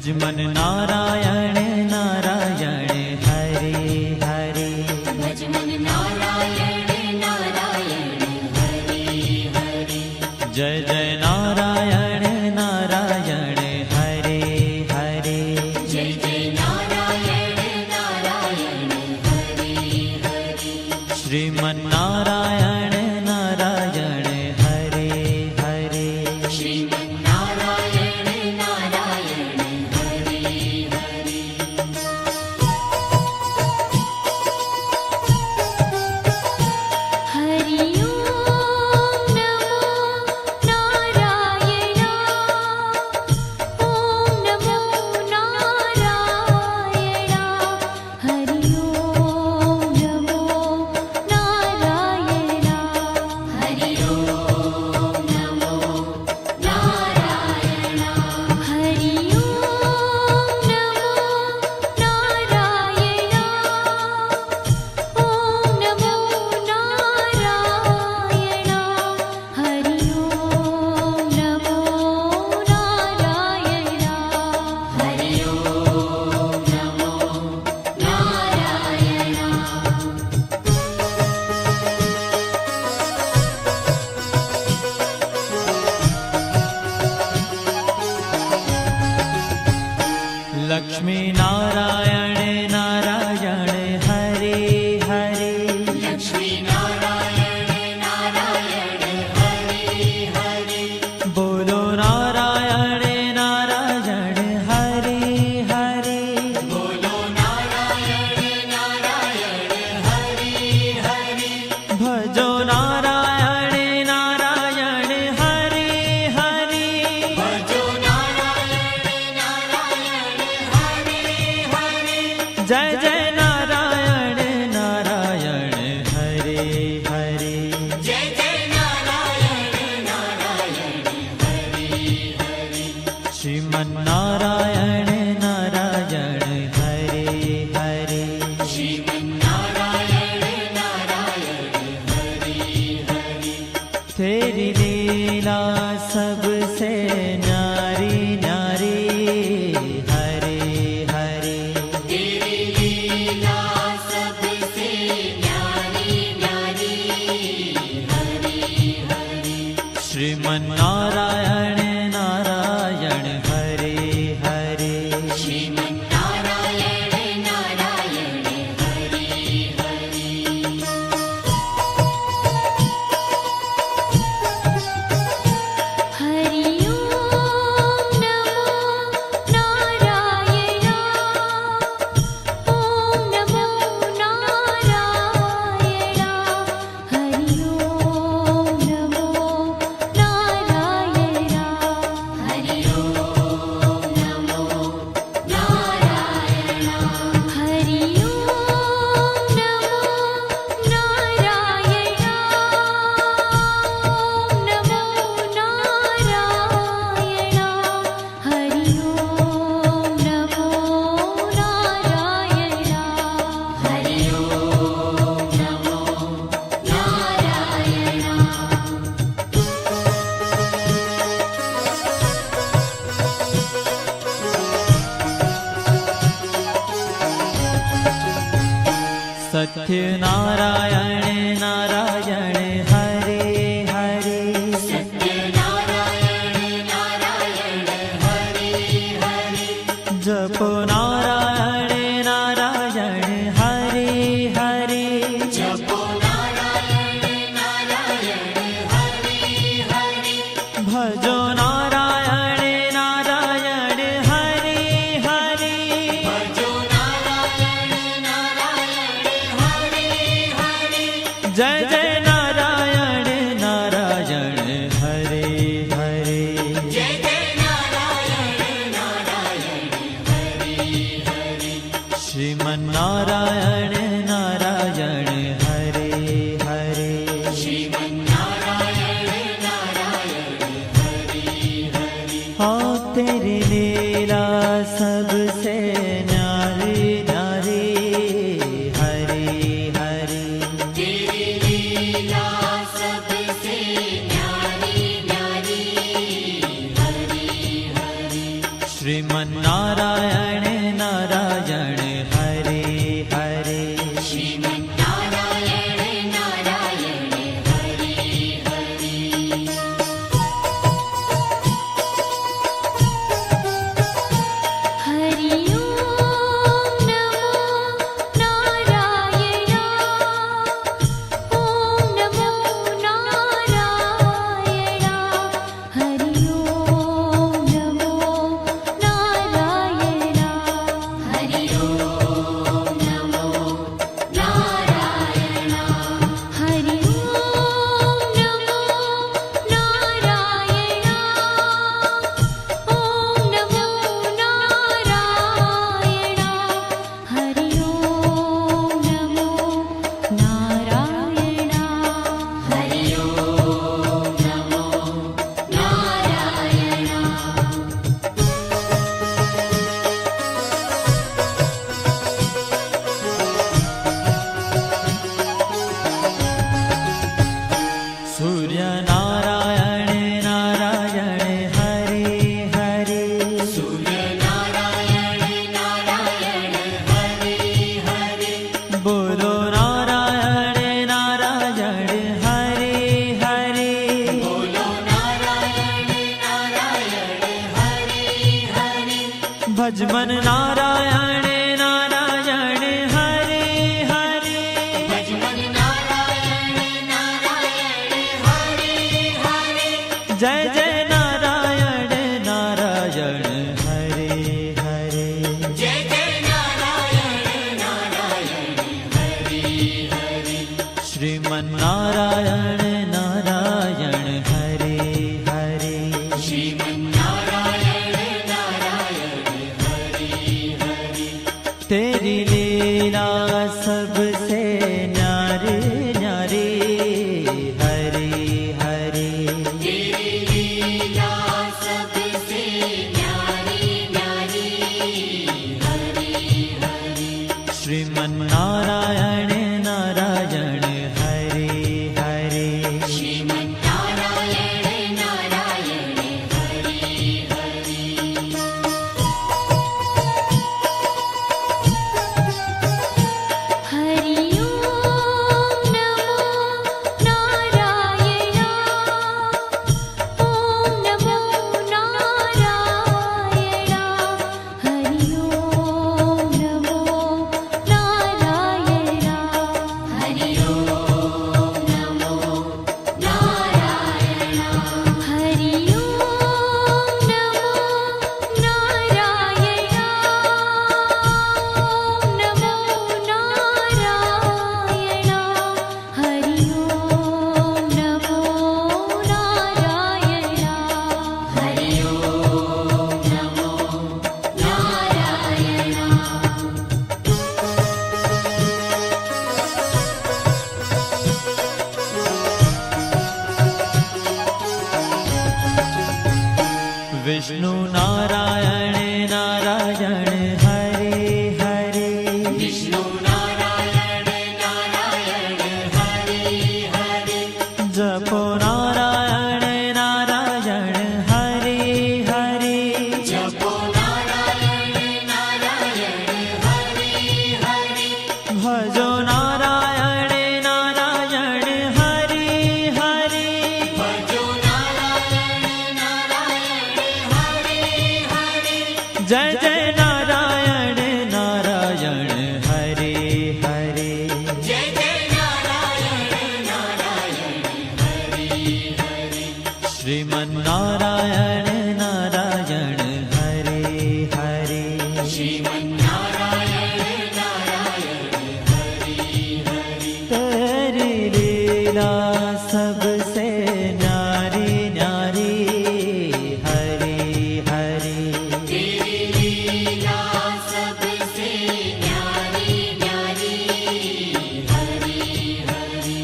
भज मन नारायण नारायण हरे हरे। भज मन नारायण नारायण हरे हरे। जय जय नारायण नारायण हरे हरे। जय जय नारायण नारायण हरे हरे। श्रीमन नारायण नारायण हरे हरे। श्रीमन नारायण नारायण हरे हरे। हरि ओम नमो नारायण। ओम नमो नारायण। हरि ओम नमो नारायण। हरि ओम नमो नारायण। हरि ओम नमो नारायण। ओम नमो नारायण। हरि ओम नमो नारायण। हरि ओम नमो नारायण। लक्ष्मी नारायण नारायण हरे हरे। लक्ष्मी नारायण नारायण हरे हरे। बोलो नारायण नारायण हरे हरे। बोलो नारायण नारायण हरे हरे। भजो नारायण नारायण हरे हरे। भजो नारायण नारायण हरे हरे। जय जय नारायण नारायण हरे हरे। जय जय नारायण नारायण हरे हरे। श्रीमन नारायण नारायण हरे हरे। श्रीमन नारायण नारायण हरे हरे। तेरी लीला सबसे न्यारी न्यारी हरे हरे। तेरी लीला सबसे न्यारी न्यारी हरे हरे। श्रीमन नारायण नारायण हरे हरे। श्रीमन नारायण नारायण हरे हरे। हरि ओम नमो नारायण। ओम नमो नारायण। हरि ओम नमो नारायण। हरि ओम नमो नारायण। हरि ओम नमो नारायण। ओम नमो नारायण। हरि ओम नमो नारायण। हरि ओम नमो नारायण। सत्य नारायण नारायण हरे हरे। सत्य नारायण नारायण हरे हरे। जपो नारायण नारायण हरे हरे। जपो नारायण नारायण हरे हरे। भजो नारायण नारायण हरे हरे। भजो नारायण नारायण हरे हरे। जय जय नारायण नारायण हरे हरे। जय जय नारायण नारायण हरे हरे। श्रीमन नारायण नारायण हरे हरे। श्रीमन नारायण नारायण हरे हरे। हाँ तेरी लीला सबसे न्यारी न्यारी हरे हरे। तेरी लीला सबसे न्यारी न्यारी हरे हरे। श्रीमन्नारायण नारायण हरे हरे श्रीमन्नारायण नारायण हरि हरि हरि ओम नमो नारायण ओम नमो नारायण हरि ओम नमो नारायण हरि ओम नमो नारायण हरि ओम नमो नारायण ओम नमो नारायण हरि ओम नमो नारायण हरि ओम नमो नारायण सूर्य नारायण नारायण हरे हरे सूर्य नारायण नारायण हरि हरि बोलो नारायण नारायण हरे हरे बोलो नारायण नारायण हरि हरि भजमन नारायण नारायण हरे हरे भजमन नारायण नारायण हरि हरि जय जय नारायण नारायण हरे हरे जय जय नारायण नारायण हरि हरि श्रीमन्नारायण नारायण हरे हरे श्रीमन्नारायण नारायण हरि हरि तेरी लीला सबसे न्यारी न्यारी हरे हरे तेरी लीला सबसे न्यारी न्यारी हरि हरि श्रीमन्नारायण नारायण हरे हरे श्रीमन्नारायण नारायण हरि हरि हरि ओम नमो नारायण ओम नमो नारायण हरि ओम नमो नारायण हरि ओम नमो नारायण हरि ओम नमो नारायण ओम नमो नारायण हरि ओम नमो नारायण हरि ओम नमो नारायण विष्णु नारायण नारायण हरे हरे विष्णु नारायण नारायण हरि हरि जपो नारायण नारायण हरे हरे जपो नारायण नारायण हरि हरि भजो नारायण नारायण हरे हरे भजो नारायण नारायण हरि हरि जय जय नारायण नारायण हरे हरे जय जय नारायण नारायण हरि हरि श्रीमन्नारायण नारायण हरे हरे श्रीमन्नारायण नारायण हरि हरि तेरी लीला सबसे न्यारी न्यारी हरे हरे तेरी लीला सबसे न्यारी न्यारी हरि हरि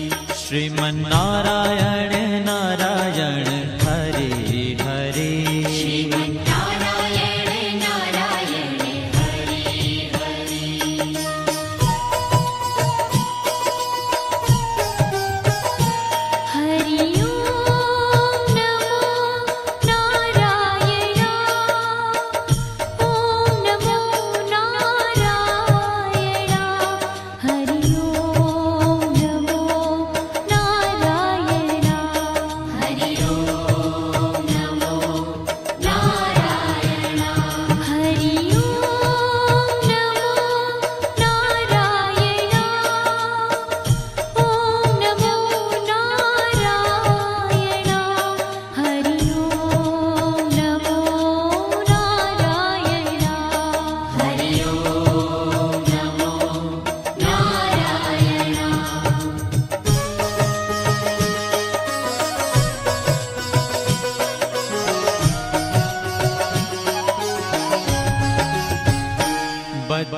श्रीमन्नारायण नारायण हरे हरे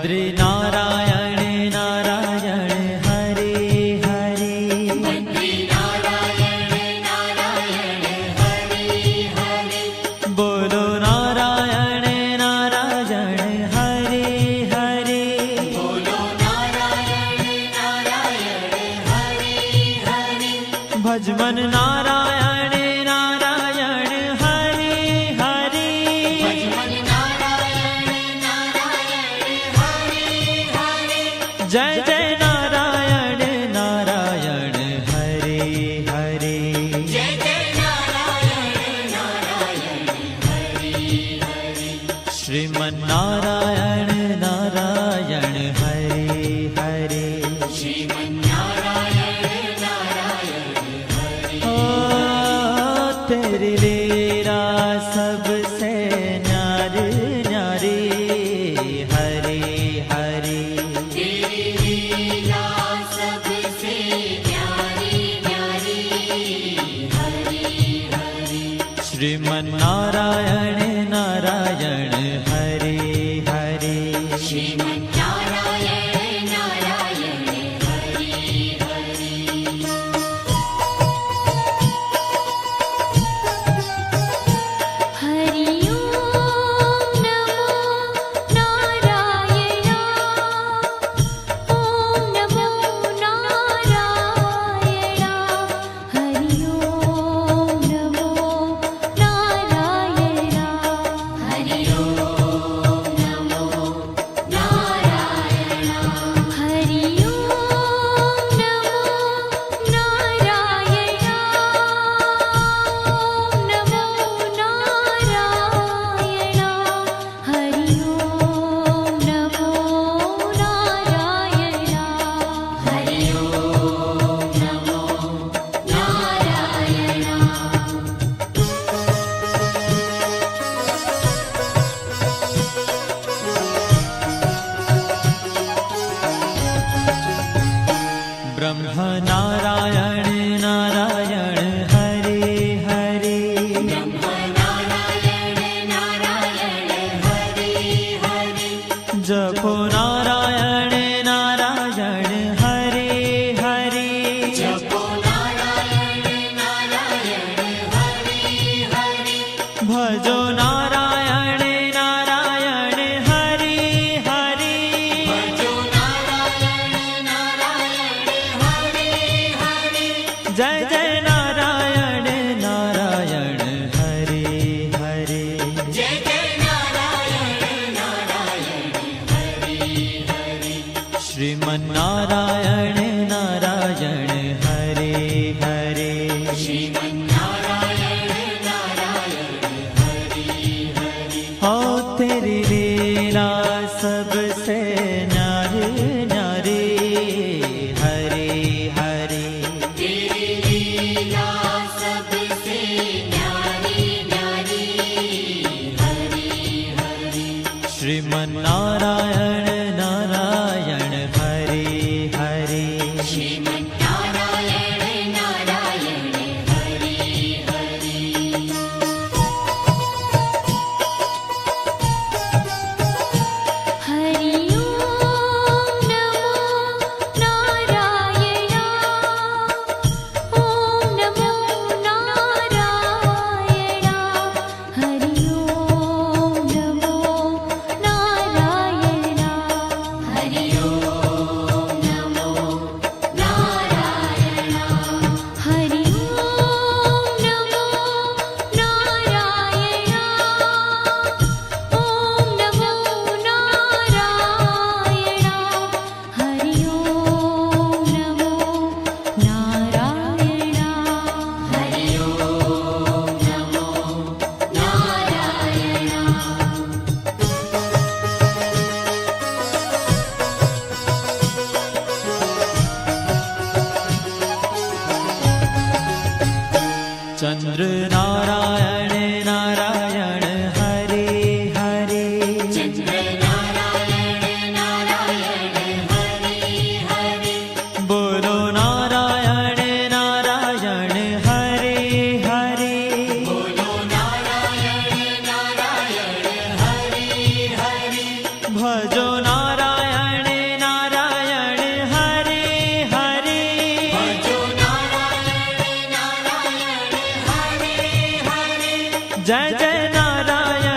बद्री नारायण नारायण हरे हरे बद्री नारायण नारायण हरे हरे बोलो नारायण नारायण हरे हरे बोलो नारायण नारायण हरे हरे भजमन नारायण नारायण हरे हरे भजमन नारायण नारायण हरे हरे जय जय नारायण नारायण हरे हरे जय जय नारायण नारायण हरे हरे श्रीमन नारायण नारायण हरे हरे श्रीमन्नारायण नारायण हरे ओ तेरी लीला सबसे न्यारी न्यारी हरे हरे तेरी लीला सबसे प्यारी प्यारी हरे हरे श्रीमन नारायण नारायण हरे हरे श्रीमन्नारायण नारायण हरे हरे हरि ओम नमो नारायण ओम नमो नारायण हरि ओम नमो नारायण हरि ओम नमो नारायण हरि ओम नमो नारायण ओम नमो नारायण हरि ओम नमो नारायण हरि ओम नमो नारायण ब्रह्म नारायण नारायण हरे हरे नारायण नारायण हरे हरे जपो नारायण नारायण हरे हरे जपो नारायण नारायण हरे हरे भजो नारायण नारायण हरे हरे भजो नारायण नारायण हरे हरे जय जय नारायण नारायण हरे हरे जय जय नारायण नारायण हरे हरे श्रीमन नारायण नारायण हरे हरे श्रीमन्नारायण नारायण हरे हरे हो तेरी लीला सबसे न्यारी न्यारी हरे हरे तेरी लीला सबसे न्यारी न्यारी हरे हरे श्रीमन नारायण नारायण हरे हरे श्रीमन्नारायण नारायण हरे हरे हरि ओम नमो नारायण ओम नमो नारायण हरि ओम नमो नारायण जय जय नारायण